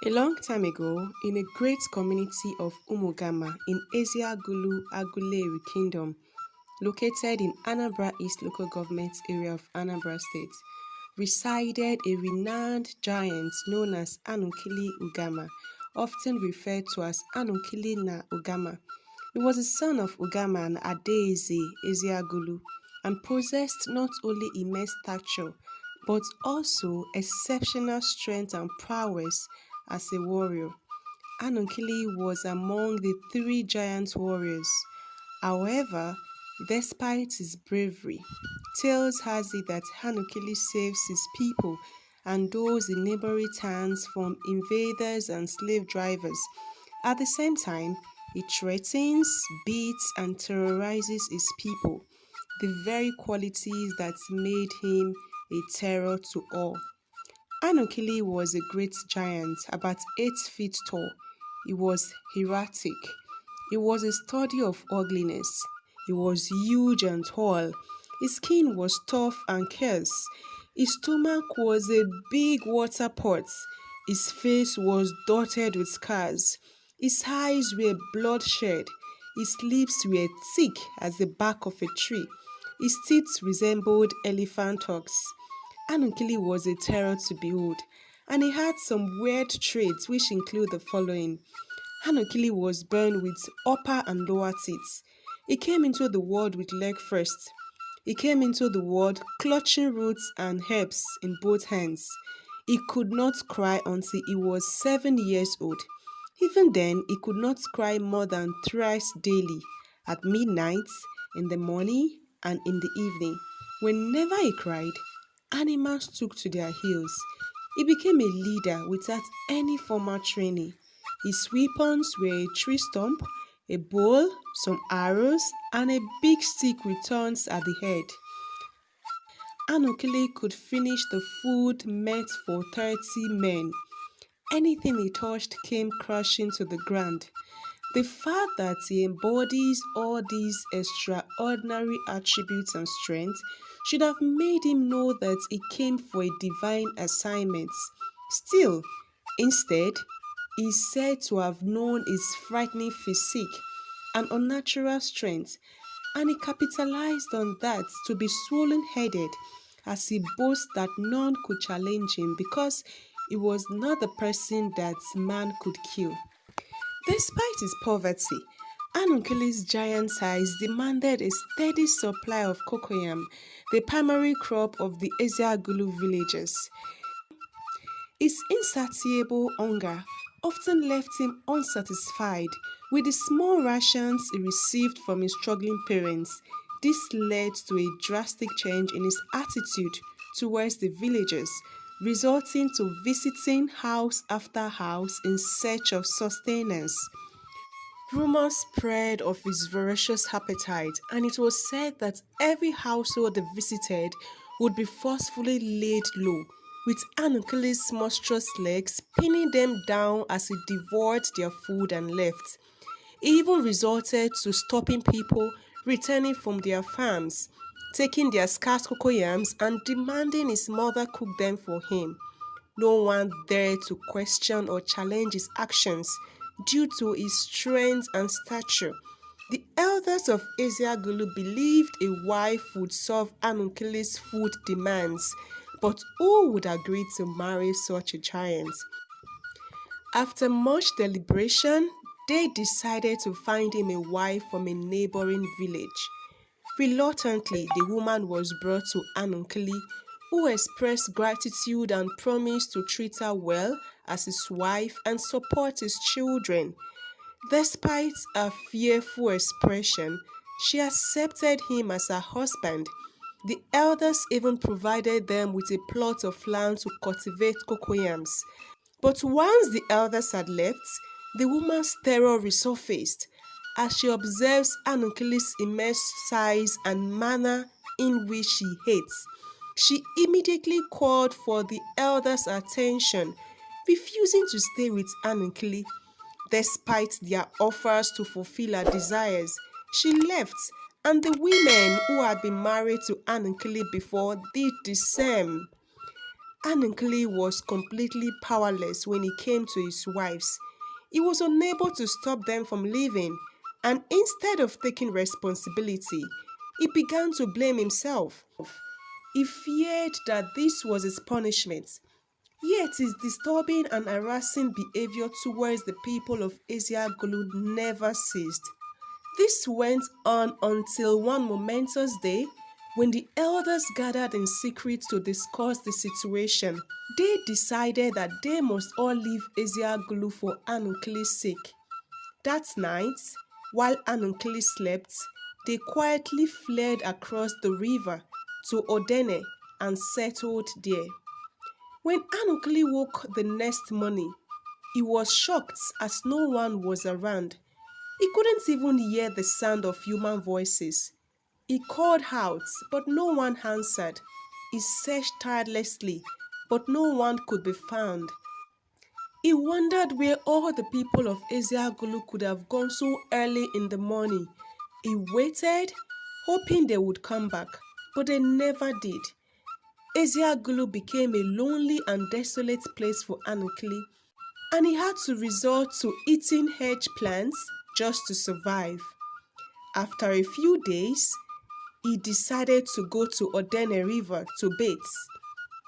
A long time ago, in a great community of Umugama in Eziagulu Aguleri Kingdom, located in Anambra East Local Government Area of Anambra State, resided a renowned giant known as Anukili Ugama, often referred to as Anukili na Ugama. He was the son of Ugama and Adaeze Eziagulu and possessed not only immense stature but also exceptional strength and prowess as a warrior. Anukili was among the three giant warriors. However, despite his bravery, tales has it that Anukili saves his people and those in neighboring towns from invaders and slave drivers. At the same time, he threatens, beats, and terrorizes his people, the very qualities that made him a terror to all. Anukili was a great giant, about 8 feet tall. He was erratic. He was a study of ugliness. He was huge and tall. His skin was tough and curse. His stomach was a big water pot. His face was dotted with scars. His eyes were bloodshot. His lips were thick as the bark of a tree. His teeth resembled elephant hooks. Anukili was a terror to behold, and he had some weird traits which include the following. Anukili was born with upper and lower teeth. He came into the world with leg first. He came into the world clutching roots and herbs in both hands. He could not cry until he was 7 years old. Even then, he could not cry more than thrice daily, at midnight, in the morning, and in the evening. Whenever he cried, animals took to their heels. He became a leader without any formal training. His weapons were a tree stump, a bowl, some arrows, and a big stick with thorns at the head. Anukili could finish the food meant for 30 men. Anything he touched came crashing to the ground. The fact that he embodies all these extraordinary attributes and strength should have made him know that he came for a divine assignment. Still, instead, he is said to have known his frightening physique and unnatural strength, and he capitalized on that to be swollen headed as he boasts that none could challenge him because he was not the person that man could kill. Despite his poverty, Anukili's giant size demanded a steady supply of cocoyam, the primary crop of the Eziagulu villages. His insatiable hunger often left him unsatisfied with the small rations he received from his struggling parents. This led to a drastic change in his attitude towards the villagers, resulting to visiting house after house in search of sustenance. Rumors spread of his voracious appetite, and it was said that every household they visited would be forcefully laid low, with Anukili's monstrous legs pinning them down as he devoured their food and left. He even resorted to stopping people returning from their farms, taking their scarce cocoyams and demanding his mother cook them for him. No one dared to question or challenge his actions due to his strength and stature. The elders of Eziagulu believed a wife would solve Anukili's food demands, but who would agree to marry such a giant? After much deliberation, they decided to find him a wife from a neighboring village. Reluctantly, the woman was brought to Anukili, who expressed gratitude and promised to treat her well as his wife and support his children. Despite her fearful expression, she accepted him as her husband. The elders even provided them with a plot of land to cultivate cocoyams. But once the elders had left, the woman's terror resurfaced as she observes Anukili's immense size and manner in which she hates. She immediately called for the elders' attention, refusing to stay with Anukili. Despite their offers to fulfill her desires, she left, and the women who had been married to Anukili before did the same. Anukili was completely powerless when it came to his wives. He was unable to stop them from leaving, and instead of taking responsibility, he began to blame himself. He feared that this was his punishment. Yet his disturbing and harassing behavior towards the people of Asia Gulu never ceased. This went on until one momentous day when the elders gathered in secret to discuss the situation. They decided that they must all leave Asia Gulu for Anukili's sake. That night, while Anukili slept, they quietly fled across the river to Odene and settled there. When Anukili woke the next morning, he was shocked as no one was around. He couldn't even hear the sound of human voices. He called out, but no one answered. He searched tirelessly, but no one could be found. He wondered where all the people of Asia Gulu could have gone so early in the morning. He waited, hoping they would come back, but they never did. Asia Gulu became a lonely and desolate place for Anukili, and he had to resort to eating hedge plants just to survive. After a few days, he decided to go to Odene River to bathe.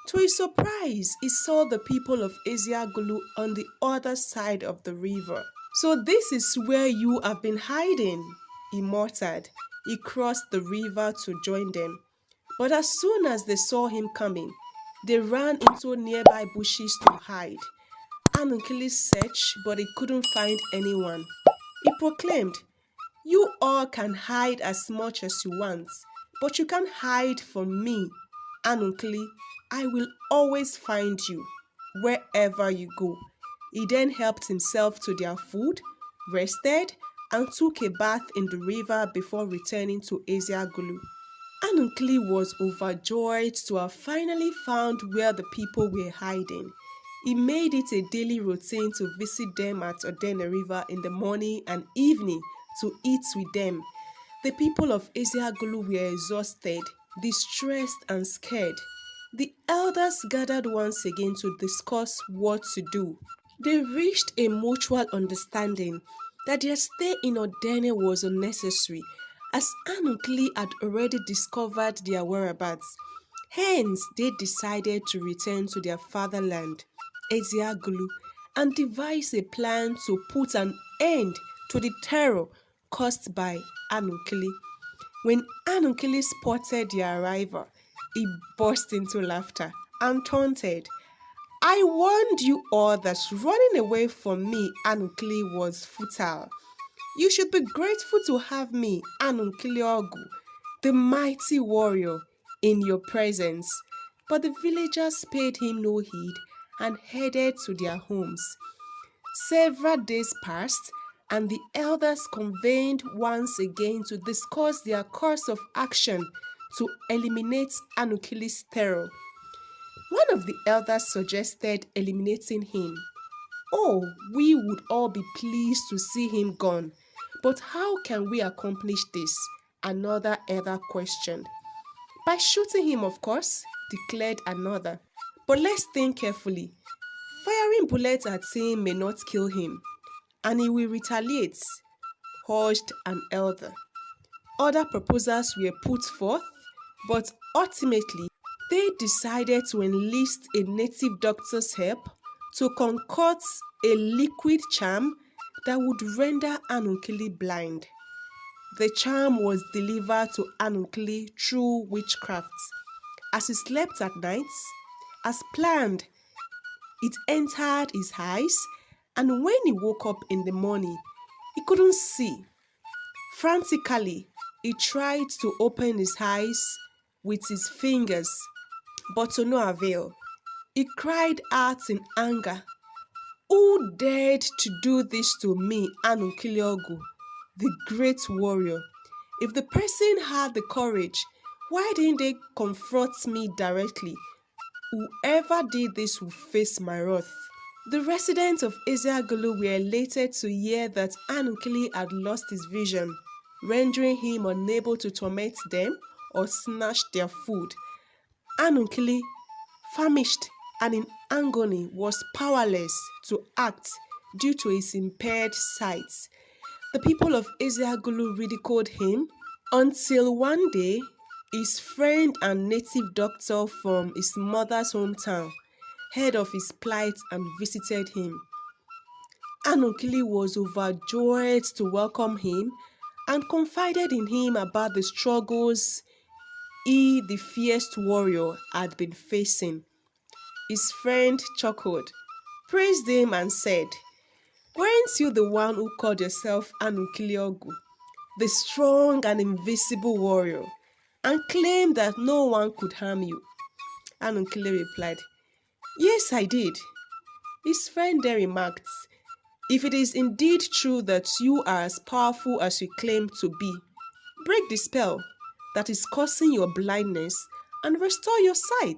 To his surprise, he saw the people of Asia Gulu on the other side of the river. "So this is where you have been hiding," he muttered. He crossed the river to join them. But as soon as they saw him coming, they ran into nearby bushes to hide. Anukili searched, but he couldn't find anyone. He proclaimed, "You all can hide as much as you want, but you can't hide from me. Anukili, I will always find you, wherever you go." He then helped himself to their food, rested, and took a bath in the river before returning to Asia Gulu. Anukili was overjoyed to have finally found where the people were hiding. He made it a daily routine to visit them at Odene River in the morning and evening to eat with them. The people of Asia Gulu were exhausted, distressed, and scared. The elders gathered once again to discuss what to do. They reached a mutual understanding that their stay in Odene was unnecessary, as Anukili had already discovered their whereabouts. Hence, they decided to return to their fatherland, Asia Gulu, and devise a plan to put an end to the terror caused by Anukili. When Anukili spotted their arrival, he burst into laughter and taunted, "I warned you all that running away from me, Anukili, was futile. You should be grateful to have me, Anukili Ogu, the mighty warrior, in your presence." But the villagers paid him no heed and headed to their homes. Several days passed, and the elders convened once again to discuss their course of action to eliminate Anukili's terror. One of the elders suggested eliminating him. "Oh, we would all be pleased to see him gone. But how can we accomplish this?" another elder questioned. "By shooting him, of course," declared another. "But let's think carefully. Firing bullets at him may not kill him, and he will retaliate," urged an elder. Other proposals were put forth, but ultimately they decided to enlist a native doctor's help to concoct a liquid charm that would render Anukili blind. The charm was delivered to Anukili through witchcraft. As he slept at night, as planned, it entered his eyes, and when he woke up in the morning, he couldn't see. Frantically, he tried to open his eyes with his fingers, but to no avail. He cried out in anger, "Who dared to do this to me, Anukili Ogu, the great warrior? If the person had the courage, why didn't they confront me directly? Whoever did this will face my wrath." The residents of Asia Gulu were elated to hear that Anukili had lost his vision, rendering him unable to torment them or snatch their food. Anukili, famished and in agony was powerless to act due to his impaired sight. The people of Ezeagulu ridiculed him until one day his friend and native doctor from his mother's hometown heard of his plight and visited him. Anukili was overjoyed to welcome him and confided in him about the struggles he, the fierce warrior, had been facing. His friend chuckled, praised him, and said, weren't you the one who called yourself Anukili Ogu, the strong and invisible warrior, and claimed that no one could harm you? Anukili replied, yes, I did. His friend then remarked, if it is indeed true that you are as powerful as you claim to be, break the spell that is causing your blindness and restore your sight.